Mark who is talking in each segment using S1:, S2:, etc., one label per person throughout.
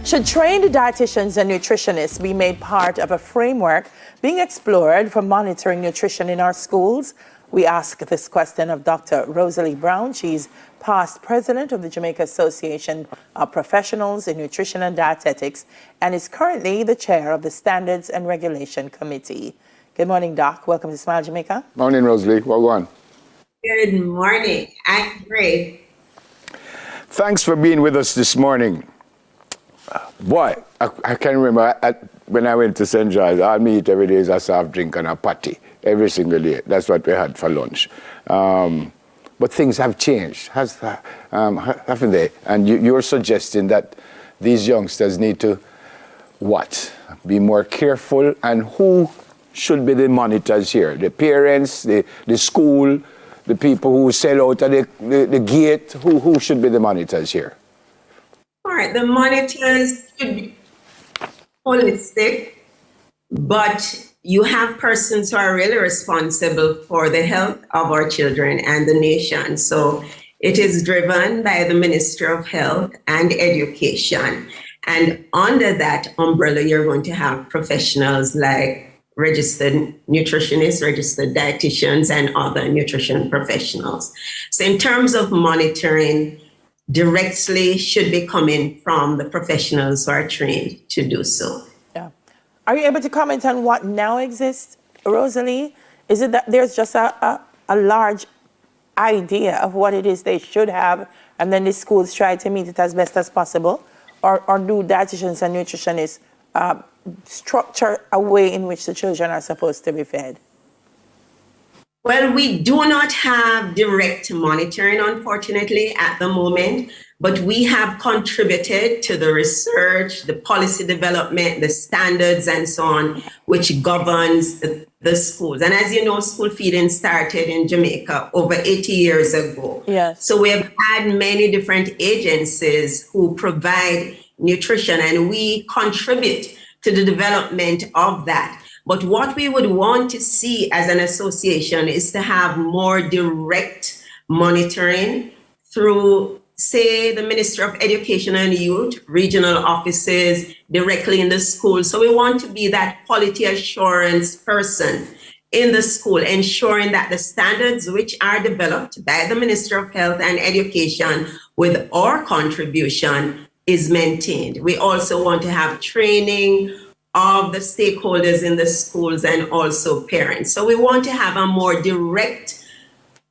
S1: Should trained dietitians and nutritionists be made part of a framework being explored for monitoring nutrition in our schools? We ask this question of Dr. Rosalee Brown. She's past president of the Jamaica Association of Professionals in Nutrition and Dietetics and is currently the chair of the Standards and Regulation Committee. Good morning, Doc. Welcome to Smile Jamaica.
S2: Morning, Rosalee. Well on.
S3: Good morning. I'm great.
S2: Thanks for being with us this morning. Boy, I can remember when I went to St. George, I'll meet every day is a soft drink and a patty every single day. That's what we had for lunch. But things have changed, haven't they? And you're suggesting that these youngsters need to, what? Be more careful, and who should be the monitors here? The parents, the school, the people who sell out at the gate, who should be the monitors here?
S3: All right, the monitors should be holistic, but you have persons who are really responsible for the health of our children and the nation. So it is driven by the Ministry of Health and Education. And under that umbrella, you're going to have professionals like registered nutritionists, registered dietitians, and other nutrition professionals. So in terms of monitoring, directly should be coming from the professionals who are trained to do so.
S1: Yeah. Are you able to comment on what now exists, Rosalee? Is it that there's just a large idea of what it is they should have, and then the schools try to meet it as best as possible? Or do dietitians and nutritionists structure a way in which the children are supposed to be fed?
S3: Well, we do not have direct monitoring, unfortunately, at the moment, but we have contributed to the research, the policy development, the standards, and so on, which governs the schools. And as you know, school feeding started in Jamaica over 80 years ago.
S1: Yes.
S3: So we have had many different agencies who provide nutrition, and we contribute to the development of that. But what we would want to see as an association is to have more direct monitoring through, say, the Ministry of Education and Youth, regional offices, directly in the school. So we want to be that quality assurance person in the school, ensuring that the standards which are developed by the Ministry of Health and Education with our contribution is maintained. We also want to have training of the stakeholders in the schools and also parents. So we want to have a more direct,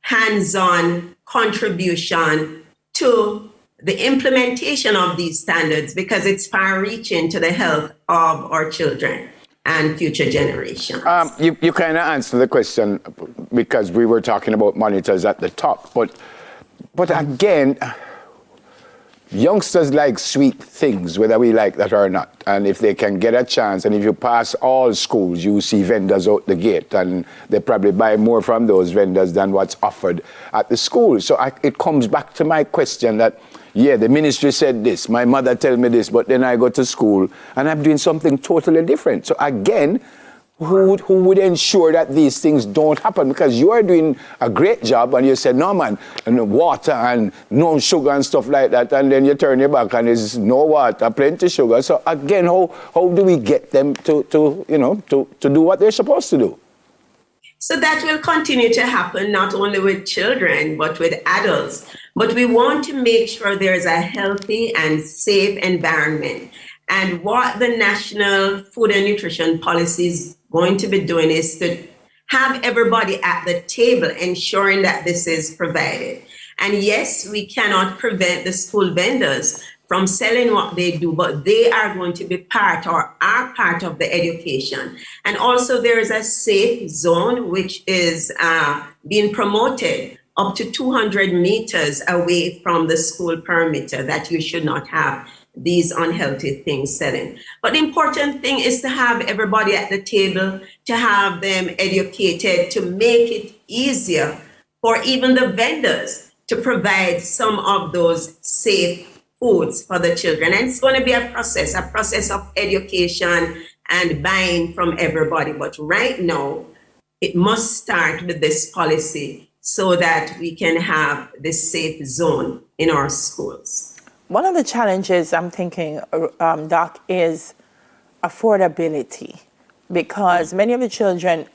S3: hands-on contribution to the implementation of these standards, because it's far-reaching to the health of our children and future generations.
S2: You kind of answered the question because we were talking about monitors at the top, but again, youngsters like sweet things, whether we like that or not. And if they can get a chance, and if you pass all schools, you see vendors out the gate, and they probably buy more from those vendors than what's offered at the school. So it comes back to my question that, yeah, the ministry said this, my mother tell me this, but then I go to school and I'm doing something totally different. So again, who would ensure that these things don't happen? Because you are doing a great job, and you said, no, man, and water and no sugar and stuff like that, and then you turn your back and there's no water, plenty sugar. So again, how do we get them to do what they're supposed to do?
S3: So that will continue to happen, not only with children, but with adults. But we want to make sure there's a healthy and safe environment. And what the National Food and Nutrition Policy is going to be doing is to have everybody at the table, ensuring that this is provided. And yes, we cannot prevent the school vendors from selling what they do, but they are going to be part, or are part of the education. And also there is a safe zone, which is being promoted up to 200 meters away from the school perimeter, that you should not have these unhealthy things selling. But the important thing is to have everybody at the table, to have them educated, to make it easier for even the vendors to provide some of those safe foods for the children. And it's going to be a process of education and buying from everybody. But right now, it must start with this policy so that we can have this safe zone in our schools.
S1: One of the challenges I'm thinking, Doc, is affordability, because many of the children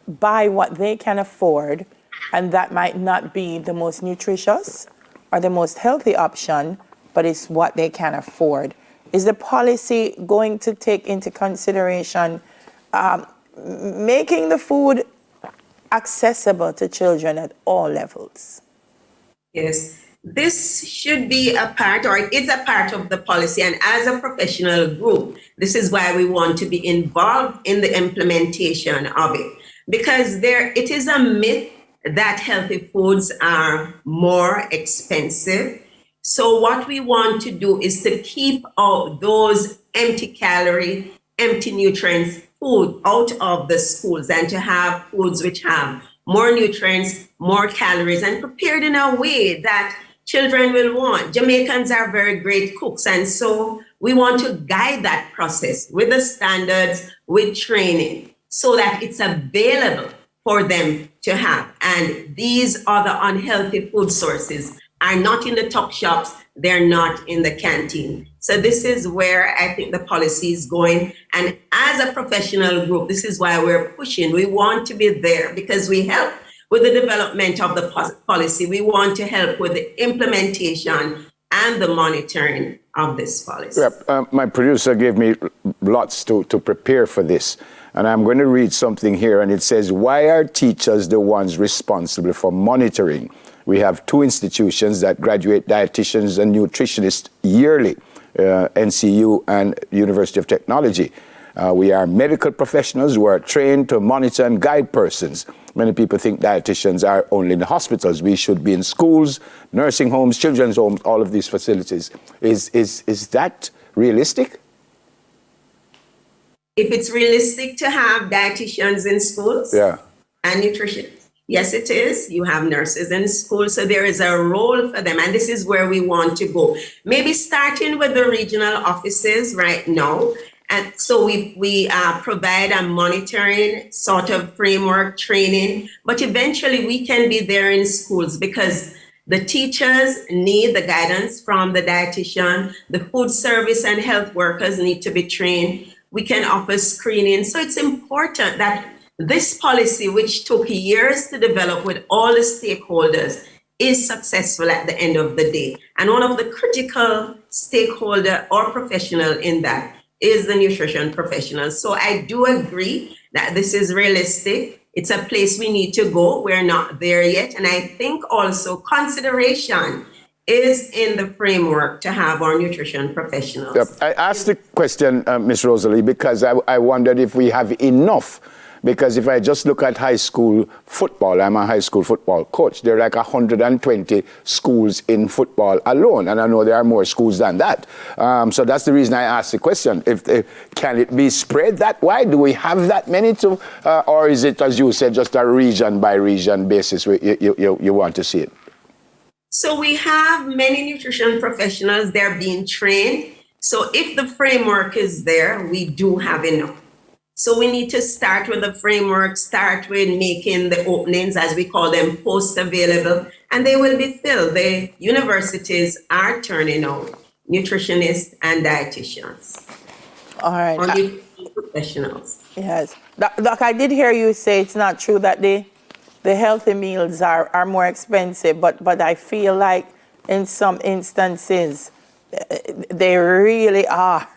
S1: buy what they can afford, and that might not be the most nutritious or the most healthy option, but it's what they can afford. Is the policy going to take into consideration making the food accessible to children at all levels?
S3: Yes, this should be a part, or it is a part of the policy. And as a professional group, this is why we want to be involved in the implementation of it. Because it is a myth that healthy foods are more expensive. So what we want to do is to keep out those empty calorie, empty nutrients food out of the schools, and to have foods which have more nutrients, more calories, and prepared in a way that children will want. Jamaicans are very great cooks, and so we want to guide that process with the standards, with training, so that it's available for them to have. And these other unhealthy food sources are not in the tuck shops, they're not in the canteen. So this is where I think the policy is going. And as a professional group, this is why we're pushing. We want to be there because we help with the development of the policy. We want to help with the implementation and the monitoring of this policy.
S2: My producer gave me lots to prepare for this. And I'm going to read something here, and it says, why are teachers the ones responsible for monitoring? We have two institutions that graduate dietitians and nutritionists yearly, NCU and University of Technology. We are medical professionals who are trained to monitor and guide persons. Many people think dietitians are only in the hospitals. We should be in schools, nursing homes, children's homes, all of these facilities. Is that realistic?
S3: If it's realistic to have dietitians in schools and nutritionists, yes, it is. You have nurses in school, so there is a role for them, and this is where we want to go. Maybe starting with the regional offices right now, and so we provide a monitoring sort of framework training, but eventually we can be there in schools because the teachers need the guidance from the dietitian, the food service and health workers need to be trained. We can offer screening. So it's important that this policy, which took years to develop with all the stakeholders, is successful at the end of the day. And one of the critical stakeholder or professional in that is the nutrition professionals. So I do agree that this is realistic. It's a place we need to go. We're not there yet. And I think also consideration is in the framework to have our nutrition professionals.
S2: I asked the question, Ms. Rosalee, because I wondered if we have enough. Because if I just look at high school football, I'm a high school football coach, there are like 120 schools in football alone. And I know there are more schools than that. So that's the reason I asked the question. Can it be spread that wide? Do we have that many or is it, as you said, just a region by region basis where you want to see it?
S3: So we have many nutrition professionals, they're being trained. So if the framework is there, we do have enough. So we need to start with the framework, start with making the openings, as we call them, post-available, and they will be filled. The universities are turning out nutritionists and dietitians.
S1: All right.
S3: Or nutrition professionals.
S1: Yes. Doc, I did hear you say it's not true that the healthy meals are more expensive, but I feel like in some instances, they really are.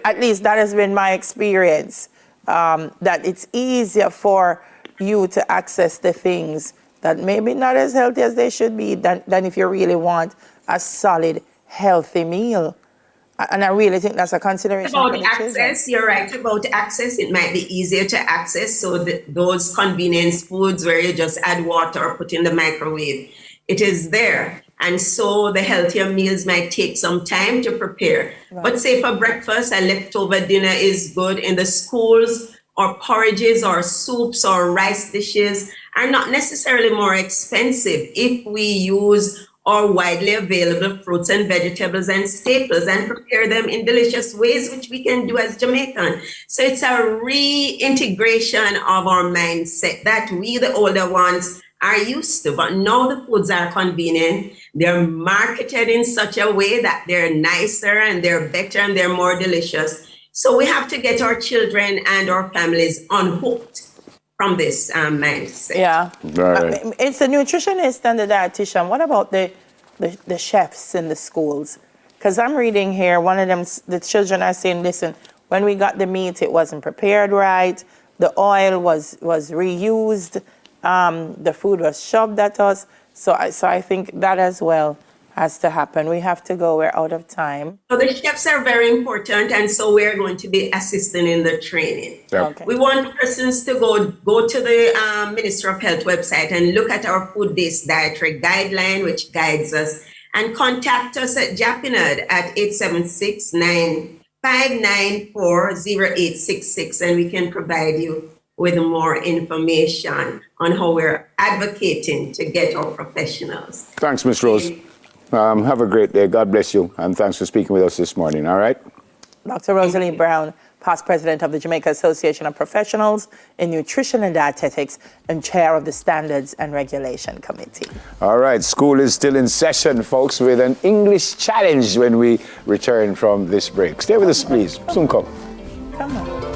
S1: At least that has been my experience, that it's easier for you to access the things that maybe not as healthy as they should be than if you really want a solid, healthy meal. And I really think that's a consideration.
S3: About access, you're right about access. It might be easier to access. So those convenience foods where you just add water or put in the microwave, it is there. And so the healthier meals might take some time to prepare. Right. But say for breakfast, a leftover dinner is good. In the schools, or porridges or soups or rice dishes are not necessarily more expensive if we use our widely available fruits and vegetables and staples and prepare them in delicious ways, which we can do as Jamaican. So it's a reintegration of our mindset that we, the older ones, are used to. But now the foods are convenient. They're marketed in such a way that they're nicer and they're better and they're more delicious. So we have to get our children and our families unhooked from this mindset.
S1: Yeah.
S2: Right.
S1: It's the nutritionist and the dietitian. What about the chefs in the schools? Because I'm reading here, one of them, the children are saying, listen, when we got the meat, it wasn't prepared right. The oil was reused. The food was shoved at us. So I think that as well has to happen. We have to go. We're out of time.
S3: So the chefs are very important, and so we're going to be assisting in the training.
S2: Yep.
S1: Okay.
S3: We want persons to go to the Ministry of Health website and look at our food-based dietary guideline, which guides us, and contact us at Japinad at 876-959-0866, and we can provide you with more information on how we're advocating to get our professionals.
S2: Thanks, Ms. Rose. Have a great day. God bless you. And thanks for speaking with us this morning. All right?
S1: Dr. Rosalee Brown, past president of the Jamaica Association of Professionals in Nutrition and Dietetics and chair of the Standards and Regulation Committee.
S2: All right. School is still in session, folks, with an English challenge when we return from this break. Stay with us, please. Soon come.
S1: Come on.